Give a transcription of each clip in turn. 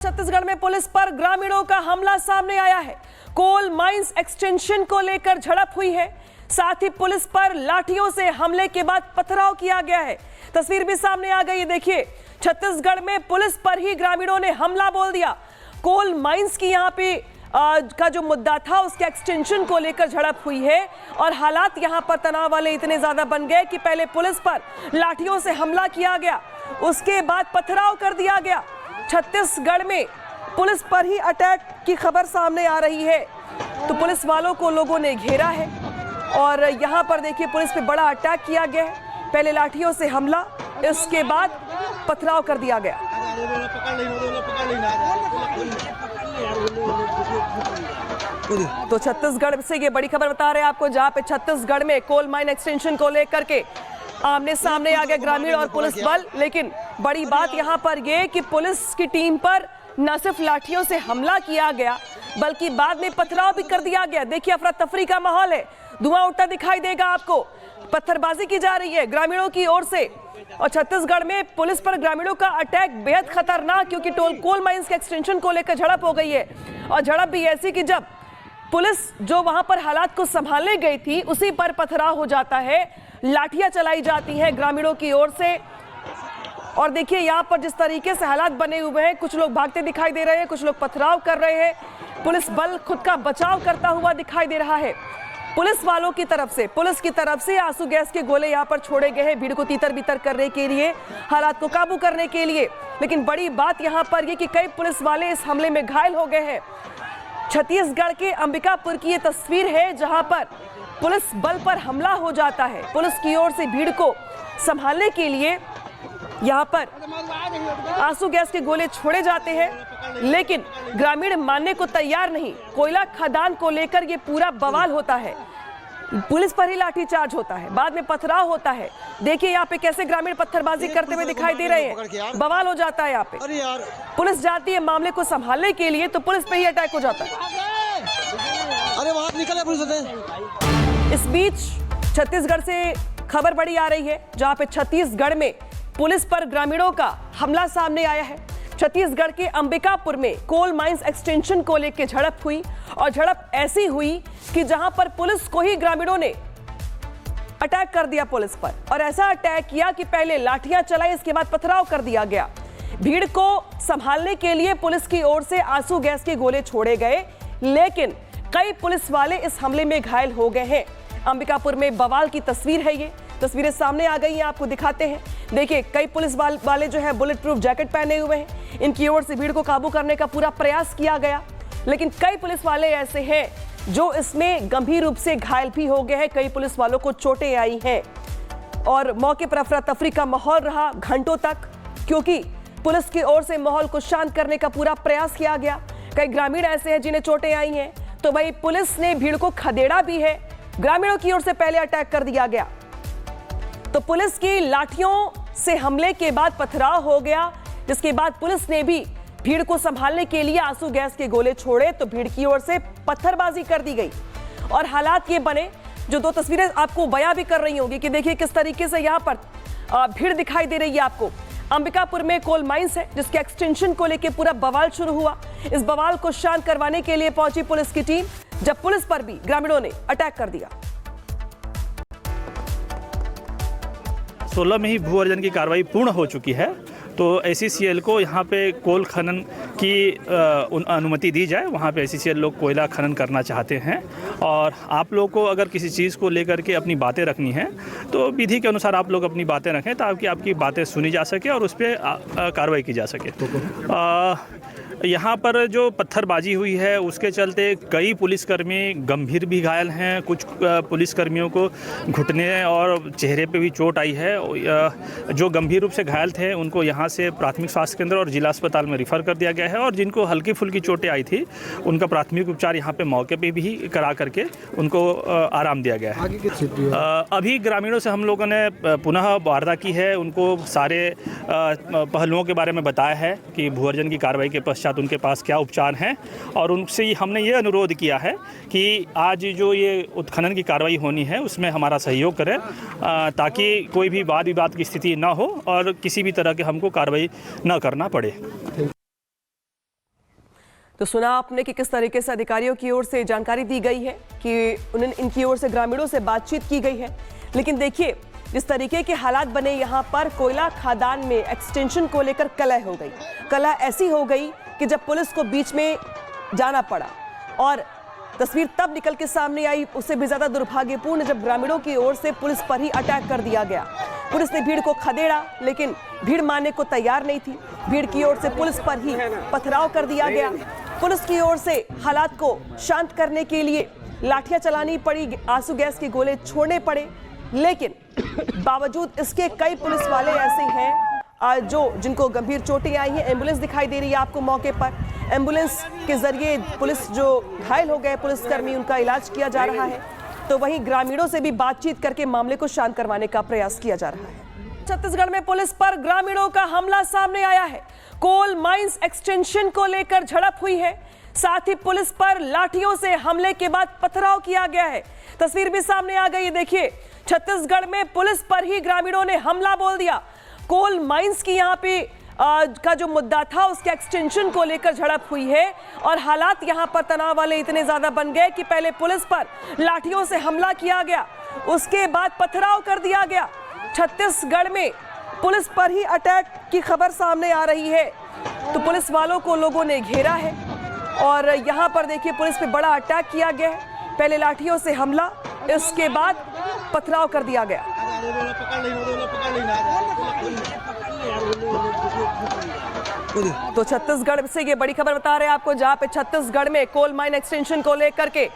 छत्तीसगढ़ में पुलिस पर ग्रामीणों का हमला सामने आया है। कोल माइंस एक्सटेंशन को लेकर झड़प हुई है। साथ ही पुलिस पर लाठियों से हमले के बाद पथराव किया गया है। तस्वीर भी सामने आ गई है। देखिए, छत्तीसगढ़ में पुलिस पर ही ग्रामीणों ने हमला बोल दिया। कोल माइंस की यहाँ पे का जो मुद्दा था उसके एक्सटेंशन को लेकर झड़प हुई है और हालात यहाँ पर तनाव वाले इतने ज्यादा बन गए कि पहले पुलिस पर लाठियों से हमला किया गया, उसके बाद पथराव कर दिया गया। छत्तीसगढ़ में पुलिस पर ही अटैक की खबर सामने आ रही है, तो पुलिस वालों को लोगों ने घेरा है और यहाँ पर देखिए पुलिस पे बड़ा अटैक किया गया है। पहले लाठियों से हमला, इसके बाद पथराव कर दिया गया। तो छत्तीसगढ़ से ये बड़ी खबर बता रहे हैं आपको, जहां पे छत्तीसगढ़ में कोल माइन एक्सटेंशन को लेकर के आमने सामने आ गए ग्रामीण और पुलिस बल। लेकिन बड़ी बात यहां पर यह कि पुलिस की टीम पर न सिर्फ लाठियों से हमला किया गया बल्कि बाद में पथराव भी कर दिया गया। देखिए, अफरा तफरी का माहौल है, धुआं उठता दिखाई देगा आपको। पत्थरबाजी की जा रही है ग्रामीणों की ओर से और छत्तीसगढ़ में पुलिस पर ग्रामीणों का अटैक बेहद खतरनाक, क्योंकि कोल माइंस के एक्सटेंशन को लेकर झड़प हो गई है और झड़प भी ऐसी कि जब पुलिस जो वहां पर हालात को संभालने गई थी उसी पर पथराव हो जाता है, लाठियां चलाई जाती हैं ग्रामीणों की ओर से। और देखिए यहाँ पर जिस तरीके से हालात बने हुए हैं, कुछ लोग भागते दिखाई दे रहे हैं, कुछ लोग पथराव कर रहे हैं। पुलिस बल खुद का बचाव करता हुआ दिखाई दे रहा है। पुलिस वालों की तरफ से, पुलिस की तरफ से आंसू गैस के गोले यहाँ पर छोड़े गए हैं भीड़ को तीतर बितर करने के लिए, हालात को काबू करने के लिए। लेकिन बड़ी बात यहाँ पर यह कि कई पुलिस वाले इस हमले में घायल हो गए हैं। छत्तीसगढ़ के अंबिकापुर की ये तस्वीर है जहां पर पुलिस बल पर हमला हो जाता है। पुलिस की ओर से भीड़ को संभालने के लिए यहां पर आंसू गैस के गोले छोड़े जाते हैं, लेकिन ग्रामीण मानने को तैयार नहीं। कोयला खदान को लेकर ये पूरा बवाल होता है, पुलिस पर ही लाठीचार्ज होता है, बाद में पथराव होता है। देखिए यहाँ पे कैसे ग्रामीण पत्थरबाजी करते हुए दिखाई दे रहे हैं, बवाल हो जाता है यहाँ पे। पुलिस जाती है मामले को संभालने के लिए तो पुलिस पे ही अटैक हो जाता है। अरे वहां निकले पुलिस। इस बीच छत्तीसगढ़ से खबर बड़ी आ रही है, जहां पे छत्तीसगढ़ में पुलिस पर ग्रामीणों का हमला सामने आया है। छत्तीसगढ़ के अंबिकापुर में कोल माइंस एक्सटेंशन को लेकर झड़प हुई और झड़प ऐसी हुई कि जहां पर पुलिस को ही ग्रामीणों ने अटैक कर दिया पुलिस पर, और ऐसा अटैक किया कि पहले लाठियां चलाई, इसके बाद पथराव कर दिया गया। भीड़ को संभालने के लिए पुलिस की ओर से आंसू गैस के गोले छोड़े गए, लेकिन कई पुलिस वाले इस हमले में घायल हो गए हैं। अंबिकापुर में बवाल की तस्वीर है, ये तस्वीरें सामने आ गई हैं, आपको दिखाते हैं। देखिए, कई पुलिस वाले जो है बुलेट प्रूफ जैकेट पहने हुए हैं। इनकी ओर से भीड़ को काबू करने का पूरा प्रयास किया गया, लेकिन कई पुलिस वाले ऐसे हैं जो इसमें गंभीर रूप से घायल भी हो गए हैं। कई पुलिस वालों को चोटें आई हैं और मौके पर अफरा तफरी का माहौल रहा घंटों तक, क्योंकि पुलिस की ओर से माहौल को शांत करने का पूरा प्रयास किया गया। कई ग्रामीण ऐसे हैं जिन्हें चोटें आई हैं, तो वही पुलिस ने भीड़ को खदेड़ा भी है। ग्रामीणों की ओर से पहले अटैक कर दिया गया, तो पुलिस की लाठियों से हमले के बाद पथराव हो गया, जिसके बाद पुलिस ने भी भीड़ को संभालने के लिए आंसू गैस के गोले छोड़े, तो भीड़ की ओर से पत्थरबाजी कर दी गई और हालात ये बने जो दो तस्वीरें आपको बयां भी कर रही होंगी कि देखिए किस तरीके से यहाँ पर भीड़ दिखाई दे रही है आपको। अंबिकापुर में कोल माइंस है जिसके एक्सटेंशन को लेकर पूरा बवाल शुरू हुआ। इस बवाल को शांत करवाने के लिए पहुंची पुलिस की टीम, जब पुलिस पर भी ग्रामीणों ने अटैक कर दिया। 16 में ही भू अर्जन की कार्रवाई पूर्ण हो चुकी है, तो ACCL को यहाँ पे कोल खनन की अनुमति दी जाए। वहाँ पे ACCL लोग कोयला खनन करना चाहते हैं और आप लोग को अगर किसी चीज़ को लेकर के अपनी बातें रखनी है तो विधि के अनुसार आप लोग अपनी बातें रखें, ताकि आपकी बातें सुनी जा सके और उस पर कार्रवाई की जा सके। यहाँ पर जो पत्थरबाजी हुई है उसके चलते कई पुलिसकर्मी गंभीर भी घायल हैं। कुछ पुलिसकर्मियों को घुटने और चेहरे पे भी चोट आई है। जो गंभीर रूप से घायल थे उनको यहाँ से प्राथमिक स्वास्थ्य केंद्र और जिला अस्पताल में रिफ़र कर दिया गया है, और जिनको हल्की फुल्की चोटें आई थी उनका प्राथमिक उपचार यहाँ पे मौके पे भी करा करके उनको आराम दिया गया है। अभी ग्रामीणों से हम लोगों ने पुनः वार्ता की है, उनको सारे पहलुओं के बारे में बताया है कि भू अर्जन की कार्रवाई के पश्चात उनके पास क्या उपचार हैं, और उनसे हमने ये अनुरोध किया है कि आज जो ये उत्खनन की कार्रवाई होनी है उसमें हमारा सहयोग करें, ताकि कोई भी वाद विवाद की स्थिति ना हो और किसी भी तरह के हमको कार्रवाई न करना पड़े। तो सुना आपने कि किस तरीके से अधिकारियों की ओर से जानकारी दी गई है कि उन्हें इनकी ओर से ग्रामीणों से बातचीत की गई है। लेकिन देखिए जिस तरीके के हालात बने यहाँ पर कोयला खदान में एक्सटेंशन को लेकर कलह हो गई। कलह ऐसी हो गई कि जब पुलिस को बीच में जाना पड़ा और तस्वीर तब निकल के सामने आई, उससे भी ज्यादा दुर्भाग्यपूर्ण जब ग्रामीणों की ओर से पुलिस पर ही अटैक कर दिया गया। पुलिस ने भीड़ को खदेड़ा लेकिन भीड़ मानने को तैयार नहीं थी। भीड़ की ओर से पुलिस पर ही पथराव कर दिया गया। पुलिस की ओर से हालात को शांत करने के लिए लाठियां चलानी पड़ी, आंसू गैस के गोले छोड़ने पड़े। लेकिन बावजूद इसके कई पुलिस वाले ऐसे हैं जिनको गंभीर चोटें आई हैं। एम्बुलेंस दिखाई दे रही है आपको मौके पर। एम्बुलेंस के जरिए पुलिस जो घायल हो गए पुलिसकर्मी, उनका इलाज किया जा रहा है। तो वहीं ग्रामीणों से भी बातचीत करके मामले को शांत करवाने का प्रयास किया जा रहा है। छत्तीसगढ़ में पुलिस पर ग्रामीणों का हमला सामने आया है। कोल माइंस एक्सटेंशन को लेकर झड़प हुई है, साथ ही पुलिस पर लाठियों से हमले के बाद पथराव किया गया है। तस्वीर भी सामने आ गई है। देखिए छत्तीसगढ़ में पुलिस पर ही ग्रामीणों ने हमला बोल दिया। कोल माइंस की यहाँ पे का जो मुद्दा था उसके एक्सटेंशन को लेकर झड़प हुई है और हालात यहाँ पर तनाव वाले इतने ज्यादा बन गए कि पहले पुलिस पर लाठियों से हमला किया गया, उसके बाद पथराव कर दिया गया। छत्तीसगढ़ में पुलिस पर ही अटैक की खबर सामने आ रही है। तो पुलिस वालों को लोगों ने घेरा है और यहाँ पर देखिए पुलिस पे बड़ा अटैक किया गया है। पहले लाठियों से हमला, इसके बाद पथराव कर दिया गया। तो छत्तीसगढ़ से ये बड़ी खबर बता रहे हैं आपको, जहां पे छत्तीसगढ़ में कोल माइन एक्सटेंशन को लेकर के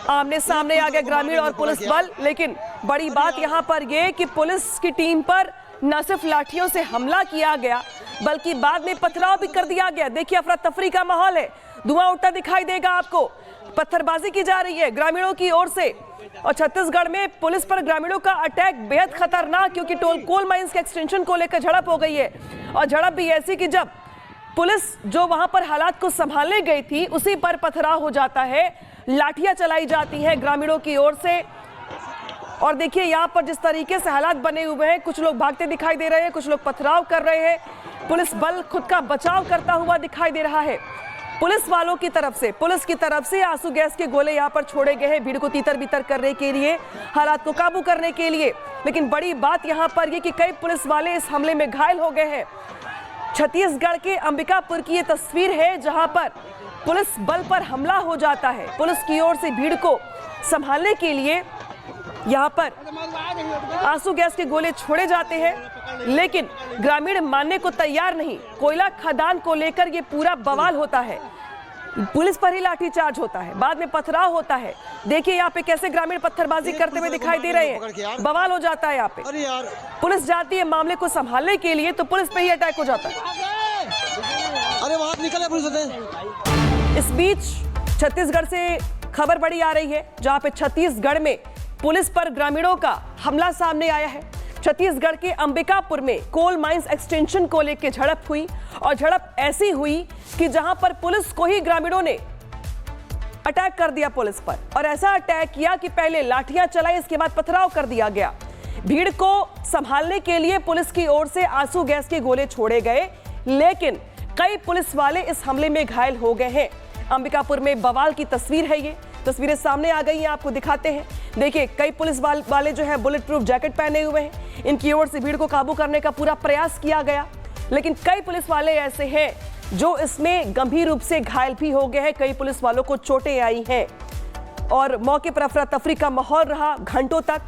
आमने सामने आ गए ग्रामीण और पुलिस बल। लेकिन बड़ी बात यहां पर यह कि पुलिस की टीम पर न सिर्फ लाठियों से हमला किया गया बल्कि बाद में पथराव भी कर दिया गया। देखिए अफरा तफरी का माहौल है, धुआं उठता दिखाई देगा आपको। पत्थरबाजी की जा रही है ग्रामीणों की ओर से और छत्तीसगढ़ में पुलिस पर ग्रामीणों का अटैक बेहद खतरनाक, क्योंकि कोल माइंस के एक्सटेंशन को लेकर झड़प हो गई है। और झड़प भी ऐसी कि जब पुलिस जो वहां पर हालात को संभालने गई थी उसी पर पथराव हो जाता है, लाठियां चलाई जाती हैं ग्रामीणों की ओर से। और देखिए यहाँ पर जिस तरीके से हालात बने हुए हैं, कुछ लोग भागते दिखाई दे रहे हैं, कुछ लोग पथराव कर रहे हैं। पुलिस बल खुद का बचाव करता हुआ दिखाई दे रहा है। पुलिस वालों की तरफ से, पुलिस की तरफ से आंसू गैस के गोले यहाँ पर छोड़े गए हैं भीड़ को तीतर बीतर करने के लिए, हालात को काबू करने के लिए। लेकिन बड़ी बात यहाँ पर यह कि कई पुलिस वाले इस हमले में घायल हो गए हैं। छत्तीसगढ़ के अंबिकापुर की ये तस्वीर है जहां पर पुलिस बल पर हमला हो जाता है। पुलिस की ओर से भीड़ को संभालने के लिए यहां पर आंसू गैस के गोले छोड़े जाते हैं, लेकिन ग्रामीण मानने को तैयार नहीं। कोयला खदान को लेकर ये पूरा बवाल होता है, पुलिस पर ही लाठीचार्ज होता है, बाद में पथराव होता है। देखिए यहाँ पे कैसे ग्रामीण पत्थरबाजी करते हुए दिखाई दे रहे हैं, बवाल हो जाता है यहाँ पे। पुलिस जाती है मामले को संभालने के लिए तो पुलिस पे ही अटैक हो जाता है। अरे वहां निकले पुलिस। इस बीच छत्तीसगढ़ से खबर बड़ी आ रही है, जहां पे छत्तीसगढ़ में पुलिस पर ग्रामीणों का हमला सामने आया है। छत्तीसगढ़ के अंबिकापुर में कोल माइंस एक्सटेंशन को लेकर झड़प हुई और झड़प ऐसी हुई कि जहां पर पुलिस को ही ग्रामीणों ने अटैक कर दिया पुलिस पर, और ऐसा अटैक किया कि पहले लाठियां चलाई, इसके बाद पथराव कर दिया गया। भीड़ को संभालने के लिए पुलिस की ओर से आंसू गैस के गोले छोड़े गए, लेकिन कई पुलिस वाले इस हमले में घायल हो गए हैं। अंबिकापुर में बवाल की तस्वीर है, ये तस्वीरें सामने आ गई हैं, आपको दिखाते हैं। देखिए कई पुलिस वाले जो है बुलेट प्रूफ जैकेट पहने हुए हैं, इनकी ओर से भीड़ को काबू करने का पूरा प्रयास किया गया। लेकिन कई पुलिस वाले ऐसे हैं जो इसमें गंभीर रूप से घायल भी हो गए हैं, कई पुलिस वालों को चोटें आई हैं और मौके पर अफरा तफरी का माहौल रहा घंटों तक,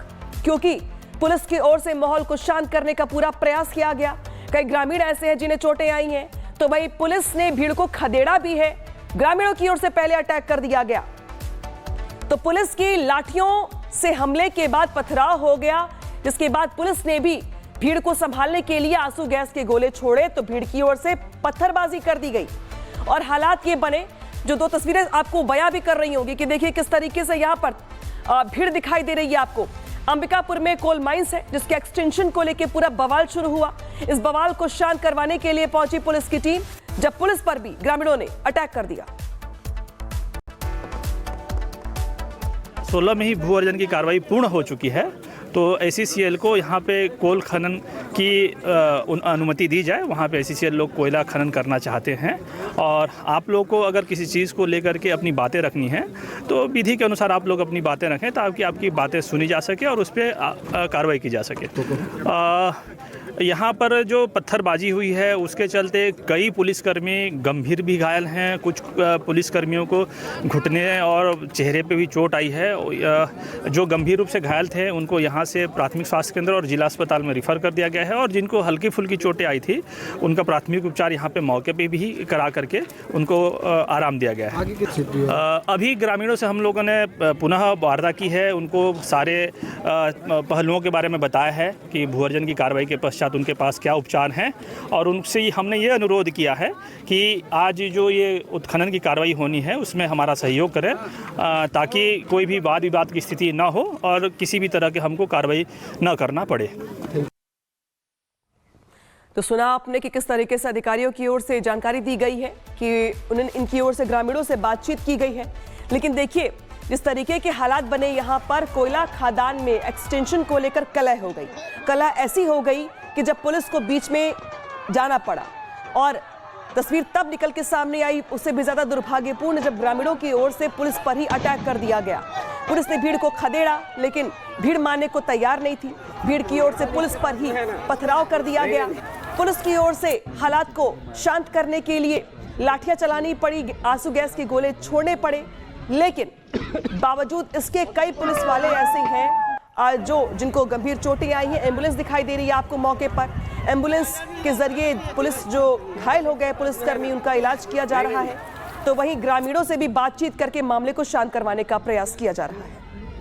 क्योंकि पुलिस की ओर से माहौल को शांत करने का पूरा प्रयास किया गया। कई ग्रामीण ऐसे हैं जिन्हें चोटें आई हैं, तो वही पुलिस ने भीड़ को खदेड़ा भी है। ग्रामीणों की ओर से पहले अटैक कर दिया गया, तो पुलिस की लाठियों से हमले के बाद पथराव हो गया, जिसके बाद पुलिस ने भी भीड़ को संभालने के लिए आंसू गैस के गोले छोड़े, तो भीड़ की ओर से पत्थरबाजी कर दी गई। और हालात ये बने, जो दो तस्वीरें आपको बयां भी कर रही होंगी कि देखिए किस तरीके से यहाँ पर भीड़ दिखाई दे रही है आपको। अंबिकापुर में कोल माइंस है जिसके एक्सटेंशन को लेकर पूरा बवाल शुरू हुआ। इस बवाल को शांत करवाने के लिए पहुंची पुलिस की टीम, जब पुलिस पर भी ग्रामीणों ने अटैक कर दिया। 16 में ही भू अर्जन की कार्रवाई पूर्ण हो चुकी है। तो ACCL को यहाँ पे कोल खनन की अनुमति दी जाए। वहाँ पे ACCL लोग कोयला खनन करना चाहते हैं और आप लोग को अगर किसी चीज़ को लेकर के अपनी बातें रखनी है तो विधि के अनुसार आप लोग अपनी बातें रखें ताकि आपकी बातें सुनी जा सके और उस पर कार्रवाई की जा सके। यहाँ पर जो पत्थरबाजी हुई है उसके चलते कई पुलिसकर्मी गंभीर भी घायल हैं। कुछ पुलिसकर्मियों को घुटने और चेहरे पे भी चोट आई है। जो गंभीर रूप से घायल थे उनको यहाँ से प्राथमिक स्वास्थ्य केंद्र और जिला अस्पताल में रिफ़र कर दिया गया है और जिनको हल्की फुल्की चोटें आई थी उनका प्राथमिक उपचार यहाँ पे मौके पे भी करा करके उनको आराम दिया गया है। अभी ग्रामीणों से हम लोगों ने पुनः वार्ता की है, उनको सारे पहलुओं के बारे में बताया है कि भूअर्जन की कार्रवाई के पश्चात उनके पास क्या उपचार हैं और उनसे हमने ये अनुरोध किया है कि आज जो ये उत्खनन की कार्रवाई होनी है उसमें हमारा सहयोग करें ताकि कोई भी वाद विवाद की स्थिति ना हो और किसी भी तरह के हमको कार्रवाई न करना पड़े। तो सुना आपने कि किस तरीके से अधिकारियों की ओर से जानकारी दी गई है कि इनकी ओर से ग्रामीणों से बातचीत की गई है। लेकिन देखिए जिस तरीके के हालात बने यहाँ पर कोयला खदान में एक्सटेंशन को लेकर कलह हो गई। कलह ऐसी हो गई कि जब पुलिस को बीच में जाना पड़ा और तस्वीर तब निकल के सामने आई, उससे भी ज्यादा दुर्भाग्यपूर्ण जब ग्रामीणों की ओर से पुलिस पर ही अटैक कर दिया गया। पुलिस ने भीड़ को खदेड़ा लेकिन भीड़ मानने को तैयार नहीं थी। भीड़ की ओर से पुलिस पर ही पथराव कर दिया गया। पुलिस की ओर से हालात को शांत करने के लिए लाठियां चलानी पड़ी, आंसू गैस के गोले छोड़ने पड़े। लेकिन बावजूद इसके कई पुलिस वाले ऐसे हैं जिनको गंभीर चोटें आई हैं। एम्बुलेंस दिखाई दे रही है आपको मौके पर। एम्बुलेंस के जरिए पुलिस जो घायल हो गए पुलिसकर्मी उनका इलाज किया जा रहा है। तो वहीं ग्रामीणों से भी बातचीत करके मामले को शांत करवाने का प्रयास किया जा रहा है।